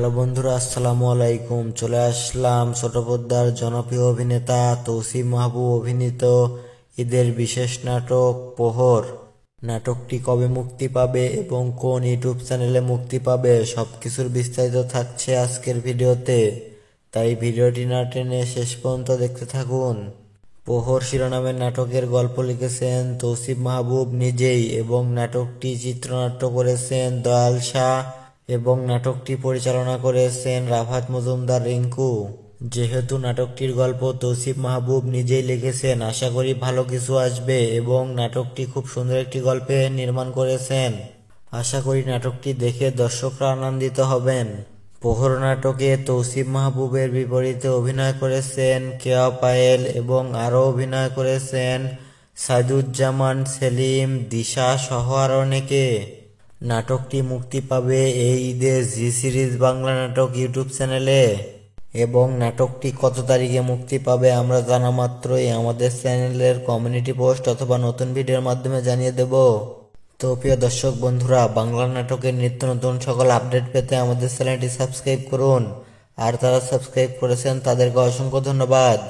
Hello বন্ধুরা, আসসালামু আলাইকুম। চলে আসলাম ছোট পর্দার জনপ্রিয় অভিনেতা তৌসিফ মাহবুব অভিনীত ঈদের বিশেষ নাটক প্রহর। নাটকটি কবে মুক্তি পাবে এবং কোন ইউটিউব চ্যানেলে মুক্তি পাবে সবকিছুর বিস্তারিত থাকছে আজকের ভিডিওতে, তাই ভিডিওটি না টেনে শেষ পর্যন্ত দেখতে থাকুন। প্রহর শিরোনামের নাটকের গল্প লিখেছেন তৌসিফ মাহবুব নিজেই এবং নাটকটি চিত্রনাট্য করেছেন দয়াল শাহ এবং নাটকটি পরিচালনা করেছেন রাফাত মজুমদার রিংকু। যেহেতু নাটকটির গল্প তৌসিফ মাহবুব নিজেই লিখেছেন, আশা করি ভালো কিছু আসবে এবং নাটকটি খুব সুন্দর একটি গল্পে নির্মাণ করেছেন। আশা করি নাটকটি দেখে দর্শকরা আনন্দিত হবেন। প্রহর নাটকে তৌসিফ মাহবুবের বিপরীতে অভিনয় করেছেন কেয়া পায়েল এবং আরও অভিনয় করেছেন সাইদুজ্জামান সেলিম, দিশা সহ আরও অনেকে। নাটকটি মুক্তি পাবে এই ঈদে জি সিরিজ বাংলা নাটক ইউটিউব চ্যানেলে এবং নাটকটি কত তারিখে মুক্তি পাবে আমরা জানা মাত্রই আমাদের চ্যানেলের কমিউনিটি পোস্ট অথবা নতুন ভিডিওর মাধ্যমে জানিয়ে দেব। তো প্রিয় দর্শক বন্ধুরা, বাংলা নাটকের নিত্য নতুন সকল আপডেট পেতে আমাদের চ্যানেলটি সাবস্ক্রাইব করুন। আর যারা সাবস্ক্রাইব করেছেন তাদেরকে অসংখ্য ধন্যবাদ।